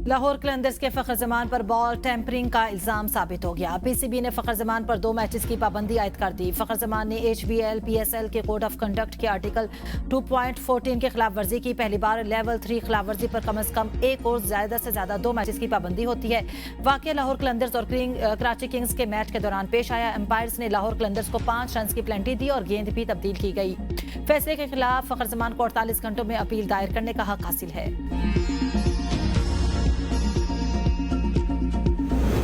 लाहौर कलंदर्स के फखर जमान पर ball tampering का इल्जाम साबित हो गया। पीसीबी ने फखर जमान पर 2 मैचेस की पाबंदी आयद कर दी। फखर जमान ने HBL PSL के कोड ऑफ कंडक्ट के आर्टिकल 2.14 की खिलाफ वर्जी की। पहली बार लेवल 3 खिलाफ वर्जी पर कम से कम एक और ज्यादा से ज्यादा 2 मैचेस की पाबंदी होती है। वाकया लाहौर कलंदर्स और कराची किंग्स के मैच के दौरान पेश आया। एम्पायर्स ने लाहौर कलंदर्स को 5 रन की प्लेंटी दी और गेंद भी तब्दील की गई। फैसले के खिलाफ फखर जमान को 48 घंटों में अपील दायर करने का हक हासिल है।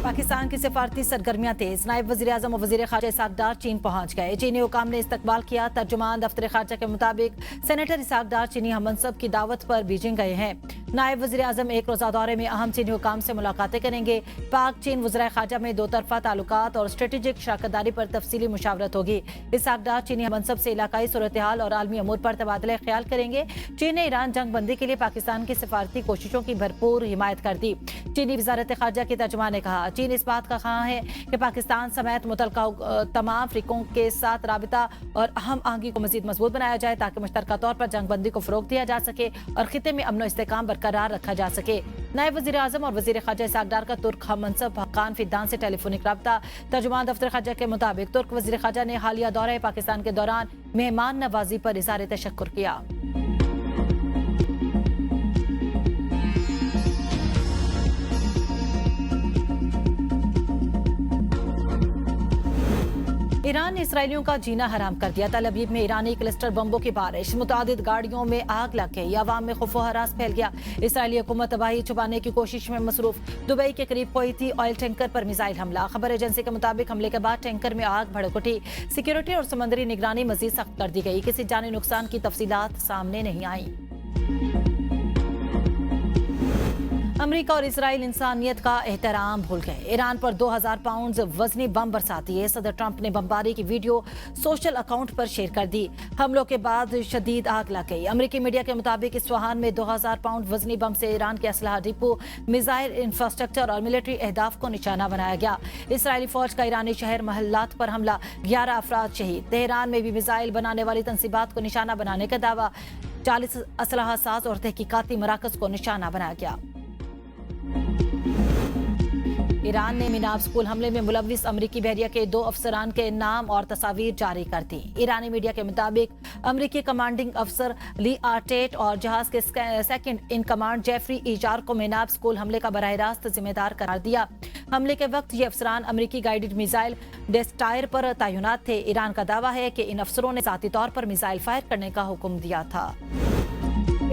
पाकिस्तान की सिफारती सरगर्मियां तेज। नायब वज़ीर-ए-आज़म और वज़ीर ख़ारजा इसहाक डार चीन पहुंच गए। चीनी हुकाम ने इस्तकबाल किया। तर्जुमान दफ्तर ख़ारजा के मुताबिक सेनेटर इसहाक डार चीनी हममनसब की दावत पर बीजिंग गए हैं। नायब वज़ीर-ए-आज़म एक रोज़ा दौरे में अहम चीनी हुकाम से मुलाकातें करेंगे। पाक चीन वज़राए ख़ारजा में 2 तरफ़ा ताल्लुकात और स्ट्रेटेजिक शराकतदारी पर तफसीली मुशावरत होगी। इसहाक डार चीनी हममनसब से इलाकाई सूरत हाल और आलमी अमूर पर तबादला ख्याल करेंगे। चीन ने ईरान जंग बंदी के लिए पाकिस्तान की सिफारती कोशिशों की भरपूर हिमायत कर दी। चीनी वज़ारत ख़ारजा के तर्जुमान ने कहा, चीन इस बात का ख़्वाह है कि पाकिस्तान समेत मुतलका तमाम फ़रीकों के साथ राबिता और अहम आहंगी को मज़ीद मजबूत बनाया जाए ताकि मुश्तरका तौर पर जंग बंदी को फ़रोग़ दिया जा सके और खित्ते में अमन व इस्तेहकाम बरकरार रखा जा सके। नायब वज़ीर आज़म और वज़ीर ख़ारजा इसहाक डार का तुर्क हममनसब हक्कान फिद्दान से टेलीफोनिक राब्ता। तर्जुमान दफ्तर ख़ारजा के मुताबिक तुर्क वज़ीर ख़ारजा ने हालिया दौरे पाकिस्तान के दौरान मेहमान नवाजी पर इज़हार तशक्कुर किया। ईरान ने इसराइलियों का जीना हराम कर दिया। तल अवीव में ईरानी क्लस्टर बम्बों की बारिश, मुतादिद गाड़ियों में आग लग गई, अवाम में खौफ व हरास फैल गया। इसराइली हुकूमत तबाही छुपाने की कोशिश में मसरूफ। दुबई के करीब कोयती ऑयल टैंकर पर मिसाइल हमला। खबर एजेंसी के मुताबिक हमले के बाद टैंकर में आग भड़क उठी। सिक्योरिटी और समंदरी निगरानी मजीद सख्त कर दी गई। किसी जानी नुकसान की तफसीलात सामने नहीं आई। अमेरिका और इजराइल इंसानियत का एहतराम भूल गए। ईरान पर 2000 पाउंड वजनी बम बरसा दिए। सदर ट्रंप ने बमबारी की वीडियो सोशल अकाउंट पर शेयर कर दी। हमलों के बाद शदीद आग लग गई। अमेरिकी मीडिया के मुताबिक इस्फहान में 2000 पाउंड वजनी बम से ईरान के असलहा डिपो, मिसाइल इंफ्रास्ट्रक्चर और मिलिट्री अहदाफ को निशाना बनाया गया। इसराइली फौज का ईरानी शहर महल्लात पर हमला, 11 अफराद शहीद। तेहरान में भी मिसाइल बनाने वाली तंसीबात को निशाना बनाने का दावा। 40 असलहा साज और तहकीकाती मराकज को निशाना बनाया गया। ईरान ने मिनाब स्कूल हमले में मुलविस अमरीकी बहरिया के 2 अफसरान के नाम और तस्वीर जारी कर दी। ईरानी मीडिया के मुताबिक अमरीकी कमांडिंग अफसर ली आर्टेट और जहाज के सेकंड इन कमांड जेफरी इजार को मिनाब स्कूल हमले का बराह रास्त जिम्मेदार करार दिया। हमले के वक्त ये अफसरान अमरीकी गाइडेड मिसाइल डेस्टायर पर तैनात थे। ईरान का दावा है कि इन अफसरों ने ज़ाती तौर पर मिसाइल फायर करने का हुक्म दिया था।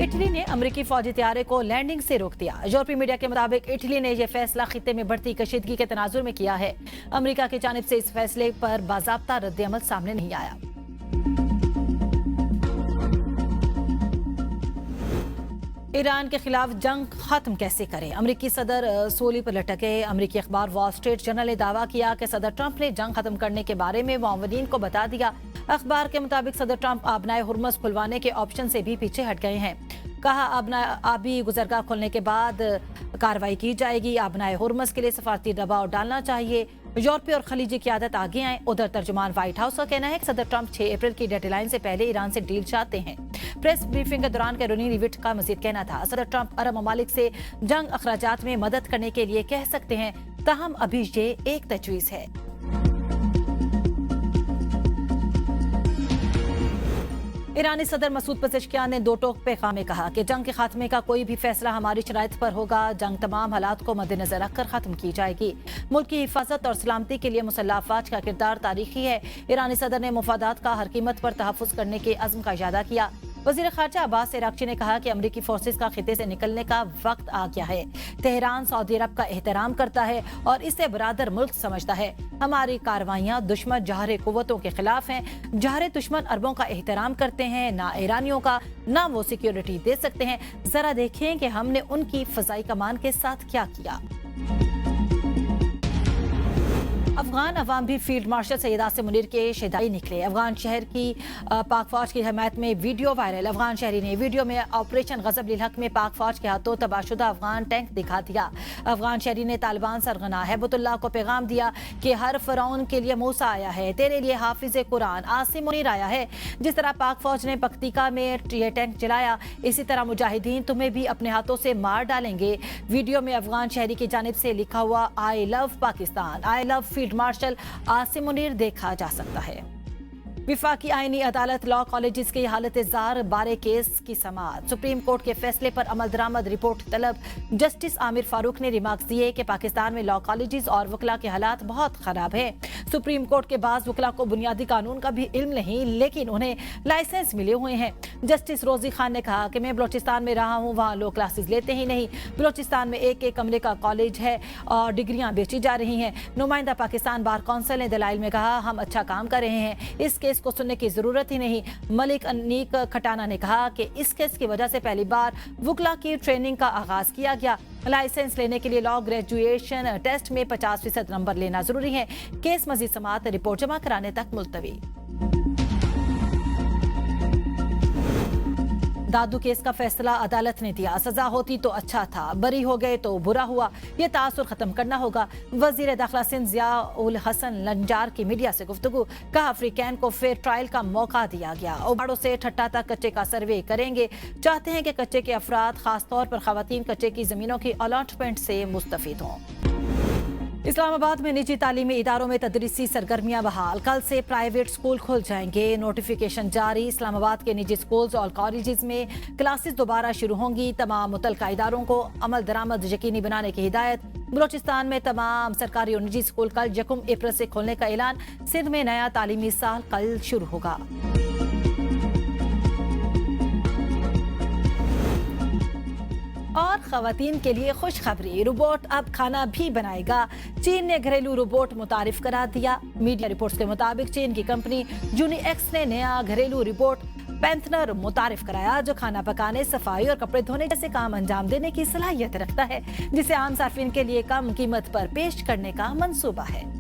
इटली ने अमरीकी फौजी तैयारे को लैंडिंग से रोक दिया। यूरोपीय मीडिया के मुताबिक इटली ने यह फैसला खित्ते में बढ़ती कशीदगी के तनाजुर में किया है। अमरीका की जानिब से इस फैसले पर बाज़ाब्ता रद्द-ए-अमल सामने नहीं आया। ईरान के खिलाफ जंग खत्म कैसे करें? अमरीकी सदर सूली पर लटके। अमरीकी अखबार वॉल स्ट्रीट जर्नल ने दावा किया कि सदर ट्रंप ने जंग खत्म करने के बारे में मुआवनीन को बता दिया। अखबार के मुताबिक सदर ट्रंप आबनाए हुर्मुज़ खुलवाने के ऑप्शन से भी पीछे हट गए हैं। कहा, आबी गुजरगाह खोलने के बाद कार्रवाई की जाएगी। आबनाए हुर्मुज़ के लिए सफारती दबाव डालना चाहिए। यूरोपीय और खलीजी क़यादत आगे आए। उधर तर्जुमान व्हाइट हाउस का कहना है कि सदर ट्रंप 6 अप्रैल की डेडलाइन से पहले ईरान से डील चाहते हैं। प्रेस ब्रीफिंग के दौरान कैरोलिना लीविट का मजीद कहना था, सदर ट्रंप अरब ममालिक से जंग अखराजात में मदद करने के लिए कह सकते हैं, ताहम अभी ये एक तजवीज़ है। ईरानी सदर मसूद पज़ेश्कियान ने 2 टोक पैगाम में कहा कि जंग के खात्मे का कोई भी फैसला हमारी शराइत पर होगा। जंग तमाम हालात को मद्देनजर रखकर खत्म की जाएगी। मुल्क की हिफाजत और सलामती के लिए मुसल्लह अफवाज का किरदार तारीखी है। ईरानी सदर ने मुफादात का हर कीमत पर तहफ़्फ़ुज़ करने के अज़्म का इजादा किया। वज़ीर ख़ारजा अब्बास इराक़ची ने कहा कि अमरीकी फोर्सेस का खित्ते से निकलने का वक्त आ गया है। तेहरान सऊदी अरब का एहतराम करता है और इसे बरादर मुल्क समझता है। हमारी कार्रवाइयाँ दुश्मन जहरे कुव्वतों के खिलाफ हैं। जहरे दुश्मन अरबों का एहतराम करते हैं, ना ईरानियों का। ना वो सिक्योरिटी दे सकते हैं। जरा देखें कि हमने उनकी फ़ज़ाई कमान के साथ क्या किया। अफगान अवाम भी फील्ड मार्शल सैयद आसिम मुनीर के शहदाई निकले। अफगान शहर की पाक फौज की हिमायत में वीडियो वायरल। अफगान शहरी ने वीडियो में ऑपरेशन गजब लिल हक में पाक फौज के हाथों तबाहशुदा अफगान टैंक दिखा दिया। अफगान शहरी ने तालिबान सरगना हैबतुल्लाह को पैगाम दिया कि हर फरौन के लिए मूसा आया है, तेरे लिए हाफिज कुरान आसिम मुनीर आया है। जिस तरह पाक फौज ने पख्तिका में ये टैंक जलाया, इसी तरह मुजाहिदीन तुम्हें भी अपने हाथों से मार डालेंगे। वीडियो में अफगान शहरी की जानिब से लिखा हुआ I love Pakistan, I love field marshal Asim Munir देखा जा सकता है। विफाकी आईनी अदालत लॉ कॉलेजेस की हालत जार बारे केस की समाअत। सुप्रीम कोर्ट के फैसले पर अमल दरामद रिपोर्ट तलब। जस्टिस आमिर फारूक ने रिमार्क्स दिए कि पाकिस्तान में लॉ कॉलेजेस और वकला के हालात बहुत खराब है। सुप्रीम कोर्ट के बाज़ वकला को बुनियादी कानून का भी इल्म नहीं, लेकिन उन्हें लाइसेंस मिले हुए हैं। जस्टिस रोजी खान ने कहा कि मैं बलोचिस्तान में रहा हूँ, वहाँ लोग क्लासेस लेते ही नहीं। बलोचिस्तान में एक कमरे का कॉलेज है और डिग्रियाँ बेची जा रही हैं। नुमाइंदा पाकिस्तान बार कौंसिल ने दलाइल में कहा हम अच्छा काम कर रहे हैं, इस केस को सुनने की जरूरत ही नहीं। मलिक अनीक खटाना ने कहा कि इस केस की वजह से पहली बार वकला की ट्रेनिंग का आगाज किया गया। लाइसेंस लेने के लिए लॉ ग्रेजुएशन टेस्ट में 50% नंबर लेना जरूरी है। केस मजीद समाअत रिपोर्ट जमा कराने तक मुलतवी। दादू केस का फैसला अदालत ने दिया। सजा होती तो अच्छा था, बरी हो गए तो बुरा हुआ, ये तासुर खत्म करना होगा। वजीर दाखिला सिंध ज़िया उल हसन लंजार की मीडिया से गुफ्तगू। कहा अफ्रीकैन को फेयर ट्रायल का मौका दिया गया। ओबाड़ो से ठट्टा तक कच्चे का सर्वे करेंगे। चाहते हैं कि कच्चे के अफराद, खासतौर पर खवातीन, कच्चे की जमीनों की अलॉटमेंट से मुस्तफीद हों। इस्लामाबाद में निजी तालीमी इदारों में तदरीसी सरगर्मियां बहाल। कल से प्राइवेट स्कूल खुल जाएंगे, नोटिफिकेशन जारी। इस्लामाबाद के निजी स्कूल्स और कॉलेजेस में क्लासेस दोबारा शुरू होंगी। तमाम मुतल्लिका इदारों को अमल दरामद यकीनी बनाने की हिदायत। बलोचिस्तान में तमाम सरकारी और निजी स्कूल कल 1 अप्रैल से खोलने का ऐलान। सिंध में नया तालीमी साल कल शुरू होगा। और खवातीन के लिए खुशखबरी, रोबोट अब खाना भी बनाएगा। चीन ने घरेलू रोबोट मुतारिफ करा दिया। मीडिया रिपोर्ट्स के मुताबिक चीन की कंपनी जूनीएक्स ने नया घरेलू रोबोट पैंथनर मुतारिफ कराया, जो खाना पकाने, सफाई और कपड़े धोने जैसे काम अंजाम देने की सलाहियत रखता है, जिसे आम सार्फिन के लिए कम कीमत पर पेश करने का मंसूबा है।